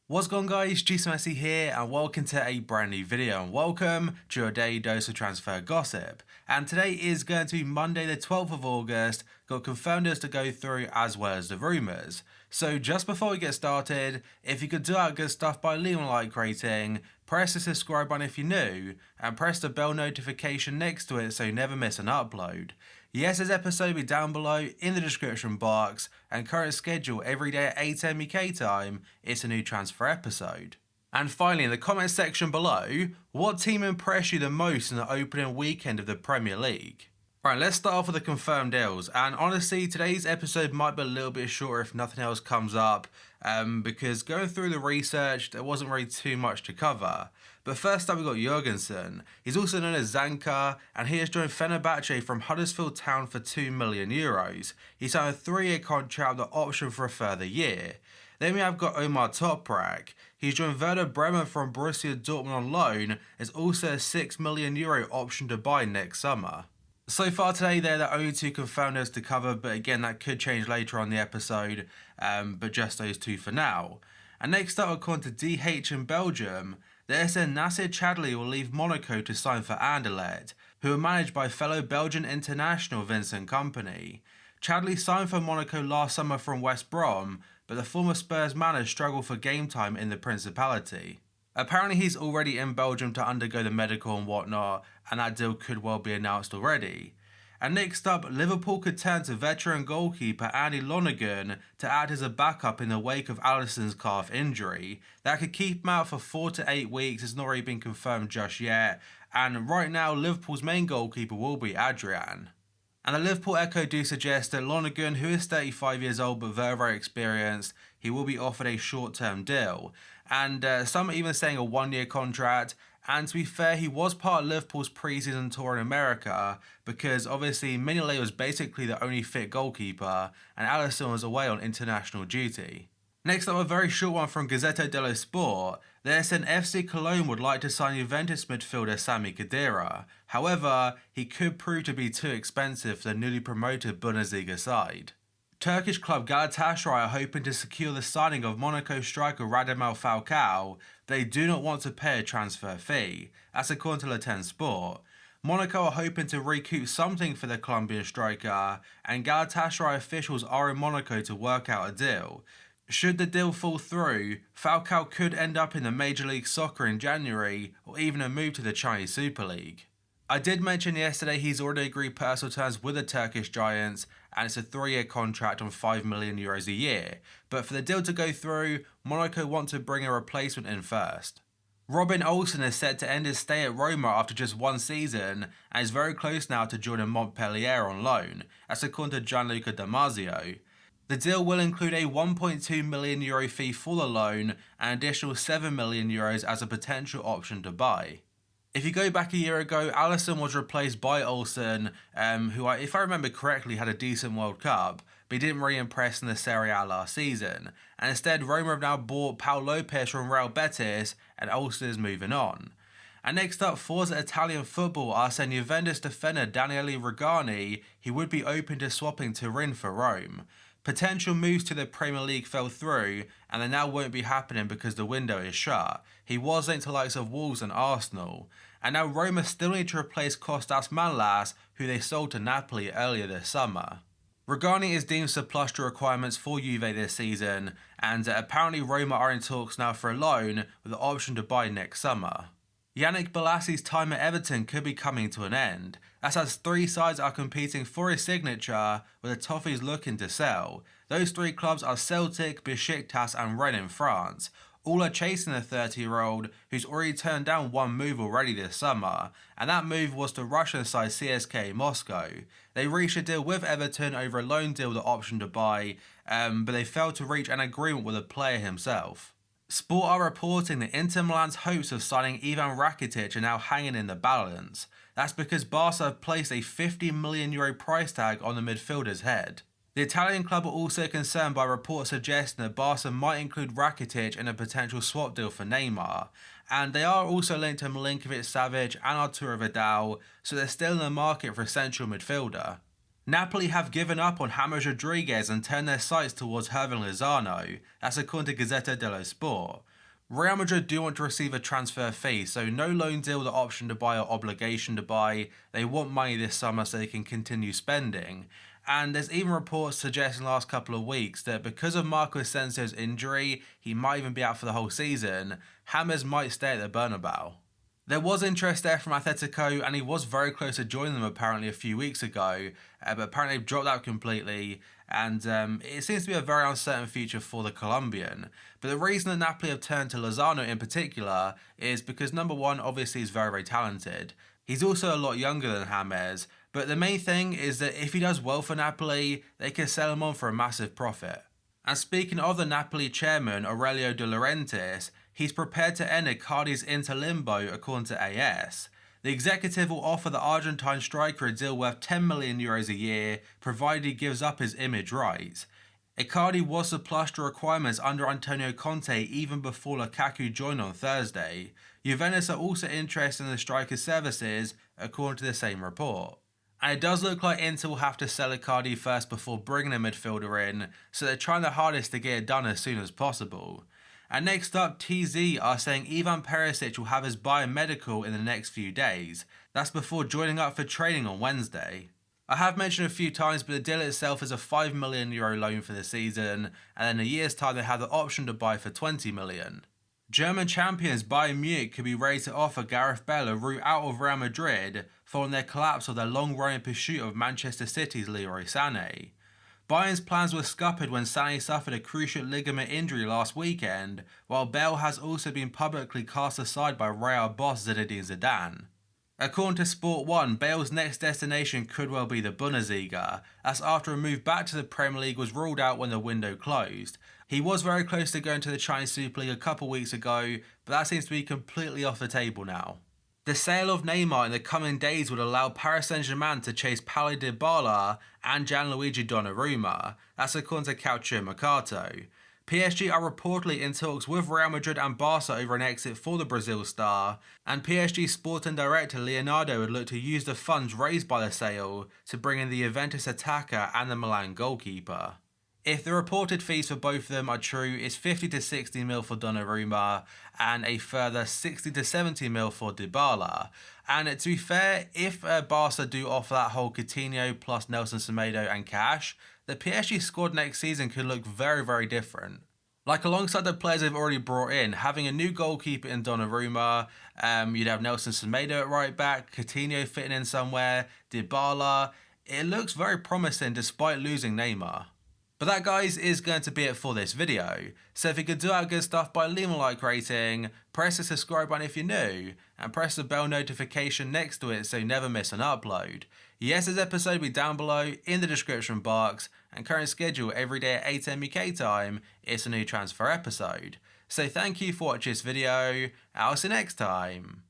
What's going on, guys? Messi here and welcome to a brand new video and welcome to your daily dose of transfer gossip. And today is going to be Monday the 12th of August, got confirmed to go through as well as the rumours. So just before we get started, if you could do that good stuff by leaving a like rating, press the subscribe button if you're new, and press the bell notification next to it so you never miss an upload. Yes, this episode will be down below in the description box, and current schedule every day at 8 AM UK time, it's a new transfer episode. And finally, in the comment section below, what team impressed you the most in the opening weekend of the Premier League? Right, let's start off with the confirmed deals, and honestly today's episode might be a little bit shorter if nothing else comes up, because going through the research there wasn't really too much to cover. But first up we got Jurgensen. He's also known as Zanka, and he has joined Fenerbahce from Huddersfield Town for €2 million. He signed a 3-year contract with the option for a further year. Then we have got Omar Toprak. He's joined Werder Bremen from Borussia Dortmund on loan. There's also a €6 million option to buy next summer. So far today, they're the only two confirmed deals to cover, but again, that could change later on the episode, but just those two for now. And next up, according to DH in Belgium, they said Nacer Chadli will leave Monaco to sign for Anderlecht, who are managed by fellow Belgian international Vincent Kompany. Chadli signed for Monaco last summer from West Brom, but the former Spurs manager struggled for game time in the Principality. Apparently he's already in Belgium to undergo the medical and whatnot, and that deal could well be announced already. And next up, Liverpool could turn to veteran goalkeeper Andy Lonergan to act as a backup in the wake of Alisson's calf injury. That could keep him out for 4 to 8 weeks. It's not really been confirmed just yet, and right now Liverpool's main goalkeeper will be Adrian. And the Liverpool Echo do suggest that Lonergan, who is 35 years old but very experienced, he will be offered a short-term deal. And some are even saying a 1-year contract. And to be fair, he was part of Liverpool's pre-season tour in America, because obviously Mignolet was basically the only fit goalkeeper and Alisson was away on international duty. Next up, a very short one from Gazzetta dello Sport. They said FC Cologne would like to sign Juventus midfielder Sami Khedira. However, he could prove to be too expensive for the newly promoted Bundesliga side. Turkish club Galatasaray are hoping to secure the signing of Monaco striker Radamel Falcao. They do not want to pay a transfer fee. That's according to Le 10 Sport. Monaco are hoping to recoup something for the Colombian striker, and Galatasaray officials are in Monaco to work out a deal. Should the deal fall through, Falcao could end up in the Major League Soccer in January, or even a move to the Chinese Super League. I did mention yesterday he's already agreed personal terms with the Turkish Giants, and it's a 3-year contract on €5 million a year. But for the deal to go through, Monaco want to bring a replacement in first. Robin Olsen is set to end his stay at Roma after just 1 season, and is very close now to joining Montpellier on loan. That's according to Gianluca Damasio. The deal will include a €1.2 million fee for the loan and an additional €7 million as a potential option to buy. If you go back a year ago, Alisson was replaced by Olsen, who, if I remember correctly, had a decent World Cup, but he didn't really impress in the Serie A last season. And instead, Roma have now bought Paul Lopez from Real Betis, and Olsen is moving on. And next up, Forza Italian football are saying Juventus defender Daniele Rugani, he would be open to swapping Turin for Rome. Potential moves to the Premier League fell through, and they now won't be happening because the window is shut. He was linked to the likes of Wolves and Arsenal. And now Roma still need to replace Kostas Manlas, who they sold to Napoli earlier this summer. Rugani is deemed surplus to requirements for Juve this season, and apparently Roma are in talks now for a loan with the option to buy next summer. Yannick Bolassi's time at Everton could be coming to an end. That's as 3 sides are competing for his signature, with the Toffees looking to sell. Those 3 clubs are Celtic, Besiktas and Rennes in France. All are chasing the 30-year-old, who's already turned down 1 move already this summer, and that move was to Russian side CSKA Moscow. They reached a deal with Everton over a loan deal with the option to buy, but they failed to reach an agreement with the player himself. Sport are reporting that Inter Milan's hopes of signing Ivan Rakitic are now hanging in the balance. That's because Barca have placed a €50 million price tag on the midfielder's head. The Italian club are also concerned by reports suggesting that Barca might include Rakitic in a potential swap deal for Neymar, and they are also linked to Milinkovic-Savic and Arturo Vidal, so they're still in the market for a central midfielder. Napoli have given up on James Rodriguez and turned their sights towards Hirving Lozano. That's according to Gazzetta dello Sport. Real Madrid do want to receive a transfer fee, so no loan deal with the option to buy or obligation to buy. They want money this summer so they can continue spending. And there's even reports suggesting the last couple of weeks that because of Marco Asensio's injury, he might even be out for the whole season. James might stay at the Bernabeu. There was interest there from Atletico, and he was very close to joining them apparently a few weeks ago, but apparently they've dropped out completely, and it seems to be a very uncertain future for the Colombian. But the reason that Napoli have turned to Lozano in particular is because number one, obviously he's very, very talented. He's also a lot younger than James, but the main thing is that if he does well for Napoli, they can sell him on for a massive profit. And speaking of the Napoli chairman, Aurelio De Laurentiis, he's prepared to end ICARDI's interlimbo according to AS. The executive will offer the Argentine striker a deal worth €10 million a year, provided he gives up his image rights. ICARDI was surplus to requirements under Antonio Conte even before Lukaku joined on Thursday. Juventus are also interested in the striker's services, according to the same report. And it does look like Inter will have to sell ICARDI first before bringing a midfielder in, so they're trying their hardest to get it done as soon as possible. And next up, TZ are saying Ivan Perisic will have his biomedical in the next few days. That's before joining up for training on Wednesday. I have mentioned a few times, but the deal itself is a €5 million loan for the season, and in a year's time they have the option to buy for €20 million. German champions Bayern Munich could be ready to offer Gareth Bale a route out of Real Madrid following their collapse of their long-running pursuit of Manchester City's Leroy Sané. Bayern's plans were scuppered when Sané suffered a cruciate ligament injury last weekend, while Bale has also been publicly cast aside by Real boss Zinedine Zidane. According to Sport 1, Bale's next destination could well be the Bundesliga. That's after a move back to the Premier League was ruled out when the window closed. He was very close to going to the Chinese Super League a couple weeks ago, but that seems to be completely off the table now. The sale of Neymar in the coming days would allow Paris Saint-Germain to chase Paulo Dybala and Gianluigi Donnarumma. That's according to Calcio Mercato. PSG are reportedly in talks with Real Madrid and Barca over an exit for the Brazil star, and PSG sporting director Leonardo would look to use the funds raised by the sale to bring in the Juventus attacker and the Milan goalkeeper. If the reported fees for both of them are true, it's 50 to 60 mil for Donnarumma and a further 60 to 70 mil for Dybala. And to be fair, if Barca do offer that whole Coutinho plus Nelson Semedo and cash, the PSG squad next season could look very, very different. Like alongside the players they've already brought in, having a new goalkeeper in Donnarumma, you'd have Nelson Semedo at right back, Coutinho fitting in somewhere, Dybala. It looks very promising despite losing Neymar. But that, guys, is going to be it for this video. So if you could do our good stuff by leaving a like rating, press the subscribe button if you're new, and press the bell notification next to it so you never miss an upload. Yes, this episode will be down below in the description box, and current schedule every day at 8 AM UK time is a new transfer episode. So thank you for watching this video, and I'll see you next time.